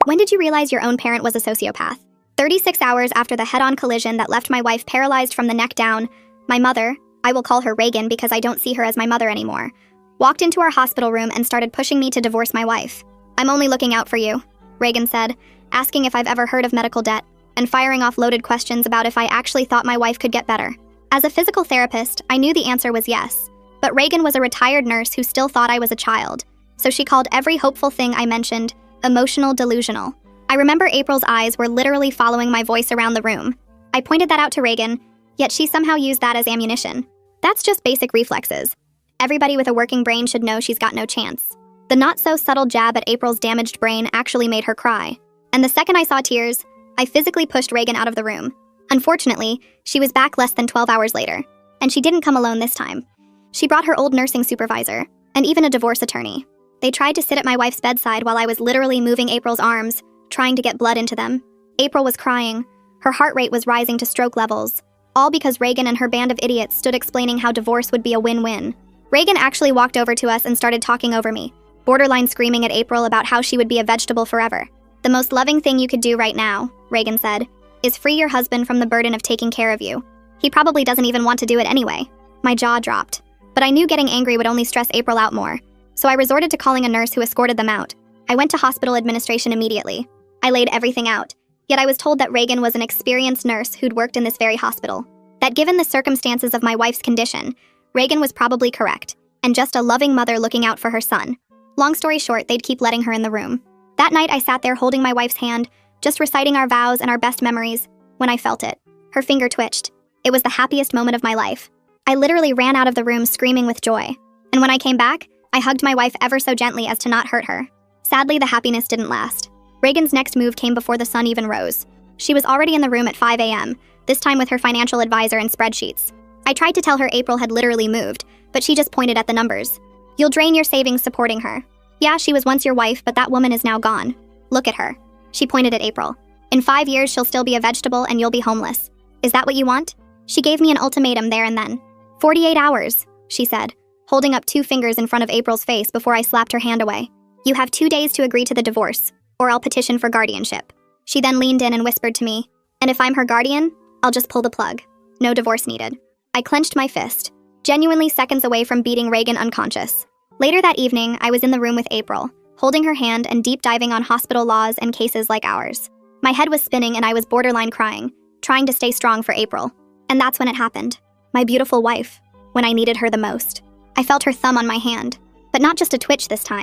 When did you realize your own parent was a sociopath? 36 hours after the head-on collision that left my wife paralyzed from the neck down, my mother, I will call her Reagan because I don't see her as my mother anymore, walked into our hospital room and started pushing me to divorce my wife. "I'm only looking out for you," Reagan said, asking if I've ever heard of medical debt, and firing off loaded questions about if I actually thought my wife could get better. As a physical therapist, I knew the answer was yes, but Reagan was a retired nurse who still thought I was a child, so she called every hopeful thing I mentioned emotional delusional. I remember April's eyes were literally following my voice around the room. I pointed that out to Reagan, yet she somehow used that as ammunition. That's just basic reflexes. Everybody with a working brain should know she's got no chance. The not-so-subtle jab at April's damaged brain actually made her cry, and the second I saw tears, I physically pushed Reagan out of the room. Unfortunately, she was back less than 12 hours later, and she didn't come alone this time. She brought her old nursing supervisor, and even a divorce attorney. They tried to sit at my wife's bedside while I was literally moving April's arms, trying to get blood into them. April was crying. Her heart rate was rising to stroke levels, all because Reagan and her band of idiots stood explaining how divorce would be a win-win. Reagan actually walked over to us and started talking over me, borderline screaming at April about how she would be a vegetable forever. "The most loving thing you could do right now," Reagan said, "is free your husband from the burden of taking care of you. He probably doesn't even want to do it anyway." My jaw dropped. But I knew getting angry would only stress April out more, so I resorted to calling a nurse who escorted them out. I went to hospital administration immediately. I laid everything out, yet I was told that Reagan was an experienced nurse who'd worked in this very hospital. That given the circumstances of my wife's condition, Reagan was probably correct, and just a loving mother looking out for her son. Long story short, they'd keep letting her in the room. That night I sat there holding my wife's hand, just reciting our vows and our best memories, when I felt it. Her finger twitched. It was the happiest moment of my life. I literally ran out of the room screaming with joy. And when I came back, I hugged my wife ever so gently as to not hurt her. Sadly, the happiness didn't last. Reagan's next move came before the sun even rose. She was already in the room at 5 a.m., this time with her financial advisor and spreadsheets. I tried to tell her April had literally moved, but she just pointed at the numbers. "You'll drain your savings supporting her. Yeah, she was once your wife, but that woman is now gone. Look at her." She pointed at April. "In 5 years, she'll still be a vegetable and you'll be homeless. Is that what you want?" She gave me an ultimatum there and then. 48 hours, she said, holding up 2 fingers in front of April's face before I slapped her hand away. "You have 2 days to agree to the divorce, or I'll petition for guardianship." She then leaned in and whispered to me, "And if I'm her guardian, I'll just pull the plug. No divorce needed." I clenched my fist, genuinely seconds away from beating Reagan unconscious. Later that evening, I was in the room with April, holding her hand and deep diving on hospital laws and cases like ours. My head was spinning and I was borderline crying, trying to stay strong for April. And that's when it happened. My beautiful wife, when I needed her the most. I felt her thumb on my hand, but not just a twitch this time.